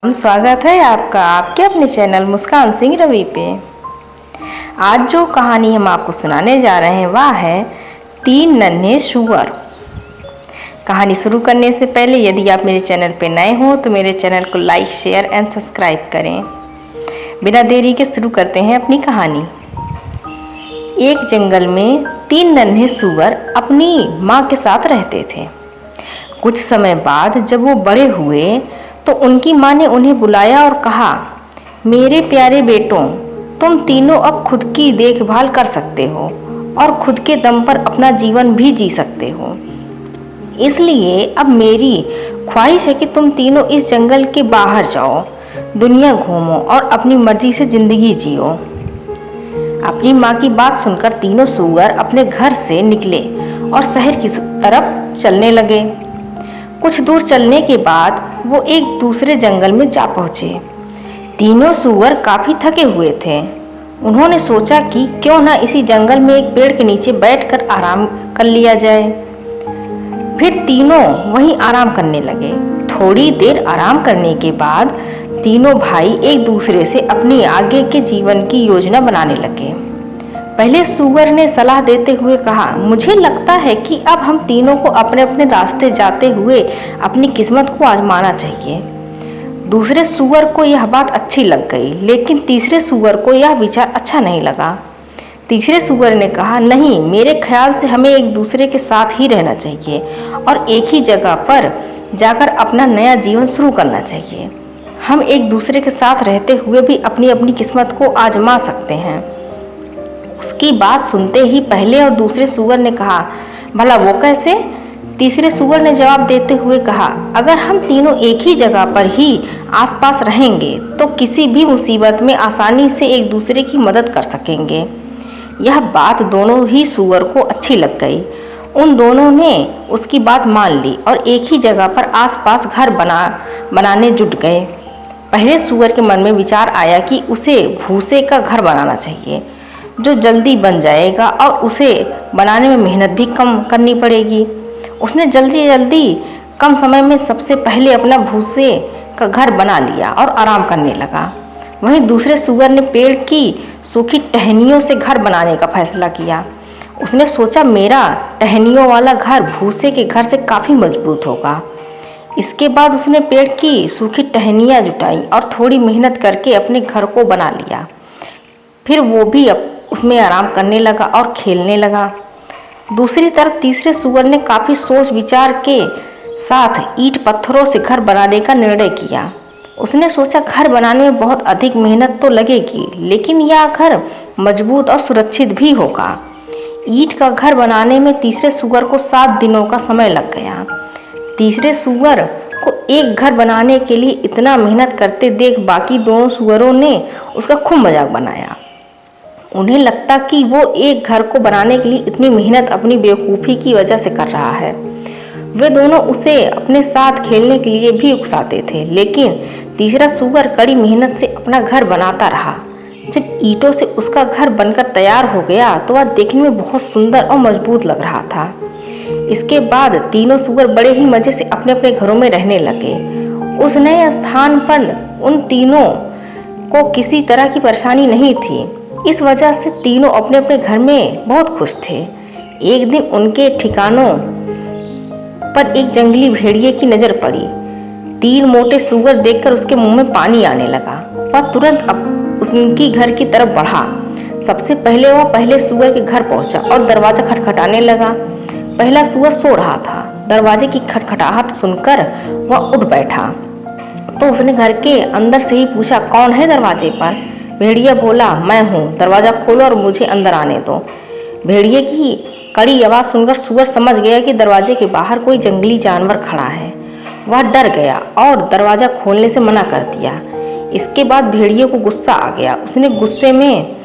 स्वागत है आपका आपके अपने चैनल मुस्कान सिंह रवि पे। आज जो कहानी हम आपको सुनाने जा रहे हैं वह है तीन नन्हे सूअर। कहानी शुरू करने से पहले यदि आप मेरे चैनल पे नए हो तो मेरे चैनल को लाइक शेयर एंड सब्सक्राइब करें। बिना देरी के शुरू करते हैं अपनी कहानी। एक जंगल में तीन नन्हे सूअर अपनी माँ के साथ रहते थे। कुछ समय बाद जब वो बड़े हुए तो उनकी माँ ने उन्हें बुलाया और कहा, मेरे प्यारे बेटों, तुम तीनों अब खुद की देखभाल कर सकते हो और खुद के दम पर अपना जीवन भी जी सकते हो। इसलिए अब मेरी ख्वाहिश है कि तुम तीनों इस जंगल के बाहर जाओ, दुनिया घूमो और अपनी मर्जी से जिंदगी जियो। अपनी माँ की बात सुनकर तीनों सूअर अपने घर से निकले और शहर की तरफ चलने लगे। कुछ दूर चलने के बाद वो एक दूसरे जंगल में जा पहुंचे। तीनों सूअर काफी थके हुए थे। उन्होंने सोचा कि क्यों ना इसी जंगल में एक पेड़ के नीचे बैठकर आराम कर लिया जाए। फिर तीनों वहीं आराम करने लगे। थोड़ी देर आराम करने के बाद तीनों भाई एक दूसरे से अपने आगे के जीवन की योजना बनाने लगे। पहले सूअर ने सलाह देते हुए कहा, मुझे लगता है कि अब हम तीनों को अपने अपने रास्ते जाते हुए अपनी किस्मत को आजमाना चाहिए। दूसरे सूअर को यह बात अच्छी लग गई, लेकिन तीसरे सूअर को यह विचार अच्छा नहीं लगा। तीसरे सूअर ने कहा, नहीं, मेरे ख्याल से हमें एक दूसरे के साथ ही रहना चाहिए और एक ही जगह पर जाकर अपना नया जीवन शुरू करना चाहिए। हम एक दूसरे के साथ रहते हुए भी अपनी अपनी किस्मत को आजमा सकते हैं। उसकी बात सुनते ही पहले और दूसरे सूअर ने कहा, भला वो कैसे? तीसरे सूअर ने जवाब देते हुए कहा, अगर हम तीनों एक ही जगह पर ही आसपास रहेंगे तो किसी भी मुसीबत में आसानी से एक दूसरे की मदद कर सकेंगे। यह बात दोनों ही सूअर को अच्छी लग गई। उन दोनों ने उसकी बात मान ली और एक ही जगह पर आसपास घर बनाने जुट गए। पहले सूअर के मन में विचार आया कि उसे भूसे का घर बनाना चाहिए जो जल्दी बन जाएगा और उसे बनाने में मेहनत भी कम करनी पड़ेगी। उसने जल्दी कम समय में सबसे पहले अपना भूसे का घर बना लिया और आराम करने लगा। वहीं दूसरे सूअर ने पेड़ की सूखी टहनियों से घर बनाने का फैसला किया। उसने सोचा, मेरा टहनियों वाला घर भूसे के घर से काफ़ी मजबूत होगा। इसके बाद उसने पेड़ की सूखी टहनियाँ जुटाई और थोड़ी मेहनत करके अपने घर को बना लिया। फिर वो भी उसमें आराम करने लगा और खेलने लगा। दूसरी तरफ तीसरे सूअर ने काफी सोच विचार के साथ ईंट पत्थरों से घर बनाने का निर्णय किया। उसने सोचा, घर बनाने में बहुत अधिक मेहनत तो लगेगी, लेकिन यह घर मजबूत और सुरक्षित भी होगा। ईंट का घर बनाने में तीसरे सूअर को 7 दिनों का समय लग गया। तीसरे सूअर को एक घर बनाने के लिए इतना मेहनत करते देख बाकी दोनों सूअरों ने उसका खूब मजाक बनाया। उन्हें लगता कि वो एक घर को बनाने के लिए इतनी मेहनत अपनी बेवकूफ़ी की वजह से कर रहा है। वे दोनों उसे अपने साथ खेलने के लिए भी उकसाते थे, लेकिन तीसरा सूअर कड़ी मेहनत से अपना घर बनाता रहा। जब ईंटों से उसका घर बनकर तैयार हो गया तो वह देखने में बहुत सुंदर और मजबूत लग रहा था। इसके बाद तीनों सूअर बड़े ही मज़े से अपने अपने घरों में रहने लगे। उस नए स्थान पर उन तीनों को किसी तरह की परेशानी नहीं थी। इस वजह से तीनों अपने अपने घर में बहुत खुश थे। एक दिन उनके ठिकानों पर एक जंगली भेड़िए की नजर पड़ी। 3 मोटे सूअर देखकर उसके मुंह में पानी आने लगा। वह तुरंत उनकी घर की तरफ बढ़ा। सबसे पहले वह पहले सूअर के घर पहुंचा और दरवाजा खटखटाने लगा। पहला सूअर सो रहा था। दरवाजे की खटखटाहट सुनकर वह उठ बैठा तो उसने घर के अंदर से ही पूछा, कौन है दरवाजे पर? भेड़िया बोला, मैं हूँ, दरवाज़ा खोलो और मुझे अंदर आने दो। भेड़िए की कड़ी आवाज़ सुनकर सूअर समझ गया कि दरवाजे के बाहर कोई जंगली जानवर खड़ा है। वह डर गया और दरवाज़ा खोलने से मना कर दिया। इसके बाद भेड़िए को गुस्सा आ गया। उसने गुस्से में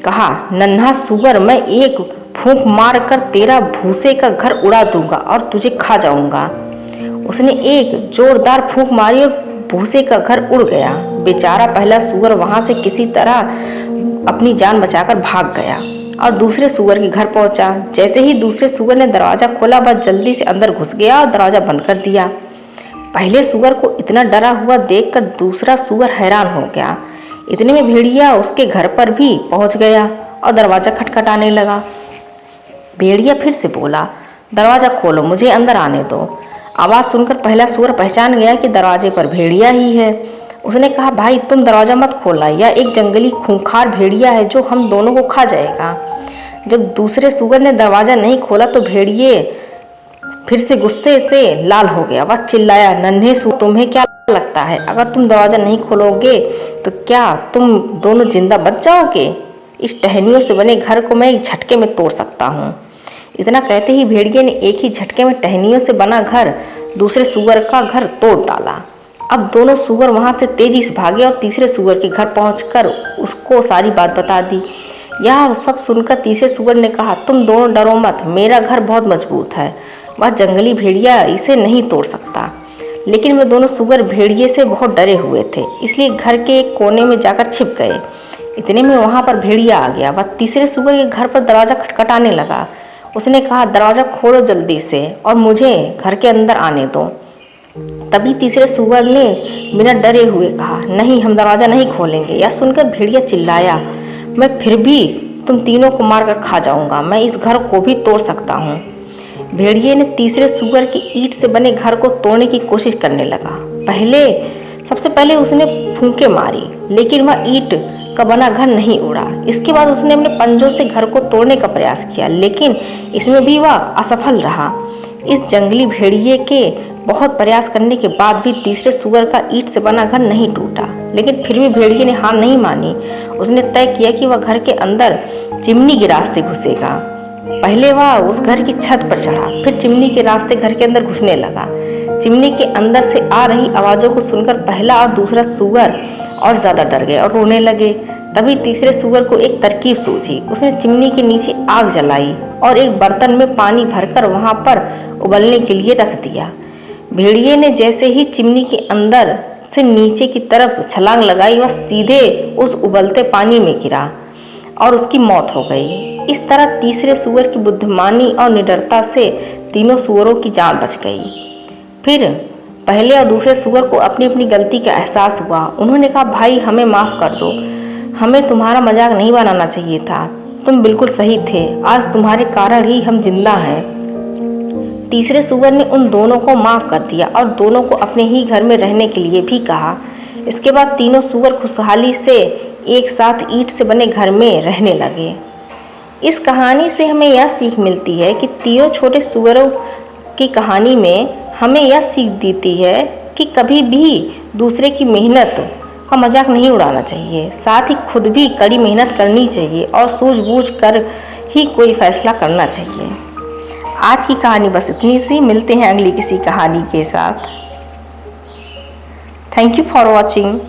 कहा, नन्हा सूअर, मैं एक फूंक मार कर तेरा भूसे का घर उड़ा दूंगा और तुझे खा जाऊंगा। उसने एक जोरदार फूंक मारी और भूसे का घर उड़ गया। बेचारा पहला सूअर वहां से किसी तरह अपनी जान बचाकर भाग गया और दूसरे सूअर के घर पहुंचा। जैसे ही दूसरे सूअर ने दरवाजा खोला, वह जल्दी से अंदर घुस गया और दरवाजा बंद कर दिया। पहले सूअर को इतना डरा हुआ देखकर दूसरा सूअर हैरान हो गया। इतने में भेड़िया उसके घर पर भी पहुंच गया और दरवाज़ा खटखटाने लगा। भेड़िया फिर से बोला, दरवाज़ा खोलो, मुझे अंदर आने दो। आवाज़ सुनकर पहला सूअर पहचान गया कि दरवाजे पर भेड़िया ही है। उसने कहा, भाई तुम दरवाज़ा मत खोलना, यह एक जंगली खूंखार भेड़िया है जो हम दोनों को खा जाएगा। जब दूसरे सूअर ने दरवाज़ा नहीं खोला तो भेड़िए फिर से गुस्से से लाल हो गया। वह चिल्लाया, नन्हे सूअर, तुम्हें क्या लगता है अगर तुम दरवाज़ा नहीं खोलोगे तो क्या तुम दोनों जिंदा बच जाओगे? इस टहनियों से बने घर को मैं एक झटके में तोड़ सकता हूँ। इतना कहते ही भेड़िए ने एक ही झटके में टहनियों से बना घर दूसरे सूअर का घर तोड़ डाला। अब दोनों सूअर वहां से तेजी से भागे और तीसरे सूअर के घर पहुंचकर उसको सारी बात बता दी। यह सब सुनकर तीसरे सूअर ने कहा, तुम दोनों डरो मत, मेरा घर बहुत मजबूत है, वह जंगली भेड़िया इसे नहीं तोड़ सकता। लेकिन वे दोनों सूअर भेड़िए से बहुत डरे हुए थे, इसलिए घर के एक कोने में जाकर छिप गए। इतने में वहां पर भेड़िया आ गया। वह तीसरे सूअर के घर पर दरवाज़ा खटखटाने लगा। उसने कहा, दरवाज़ा खोलो जल्दी से और मुझे घर के अंदर आने दो। तभी तीसरे सूअर ने बिना डरे हुए कहा, नहीं, हम दरवाज़ा नहीं खोलेंगे। यह सुनकर भेड़िया चिल्लाया, मैं फिर भी तुम तीनों को मारकर खा जाऊंगा, मैं इस घर को भी तोड़ सकता हूँ। भेड़िए ने तीसरे सूअर की ईंट से बने घर को तोड़ने की कोशिश करने लगा। सबसे पहले उसने फूंके मारी, लेकिन वह ईंट का बना घर नहीं उड़ा। इसके बाद उसने अपने पंजों से घर को तोड़ने का प्रयास किया, लेकिन इसमें भी वह असफल रहा। इस जंगली भेड़िए के बहुत प्रयास करने के बाद भी तीसरे सूअर का ईंट से बना घर नहीं टूटा, लेकिन फिर भी भेड़िए ने हार नहीं मानी। उसने तय किया कि वह घर के अंदर चिमनी के रास्ते घुसेगा। पहले वह उस घर की छत पर चढ़ा, फिर चिमनी के रास्ते घर के अंदर घुसने लगा। चिमनी के अंदर से आ रही आवाज़ों को सुनकर पहला और दूसरा सूअर और ज़्यादा डर गए और रोने लगे। तभी तीसरे सूअर को एक तरकीब सूझी। उसने चिमनी के नीचे आग जलाई और एक बर्तन में पानी भरकर वहां पर उबलने के लिए रख दिया। भेड़िए ने जैसे ही चिमनी के अंदर से नीचे की तरफ छलांग लगाई, वह सीधे उस उबलते पानी में गिरा और उसकी मौत हो गई। इस तरह तीसरे सूअर की बुद्धिमानी और निडरता से तीनों सूअरों की जान बच गई। फिर पहले और दूसरे सूअर को अपनी अपनी गलती का एहसास हुआ। उन्होंने कहा, भाई हमें माफ़ कर दो, हमें तुम्हारा मजाक नहीं बनाना चाहिए था, तुम बिल्कुल सही थे, आज तुम्हारे कारण ही हम जिंदा हैं। तीसरे सूअर ने उन दोनों को माफ़ कर दिया और दोनों को अपने ही घर में रहने के लिए भी कहा। इसके बाद तीनों सूअर खुशहाली से एक साथ ईंट से बने घर में रहने लगे। इस कहानी से हमें यह सीख मिलती है कि तीनों छोटे सूअरों की कहानी में हमें यह सीख देती है कि कभी भी दूसरे की मेहनत का मजाक नहीं उड़ाना चाहिए, साथ ही खुद भी कड़ी मेहनत करनी चाहिए और सूझबूझ कर ही कोई फैसला करना चाहिए। आज की कहानी बस इतनी सी, मिलते हैं अगली किसी कहानी के साथ। Thank you for watching.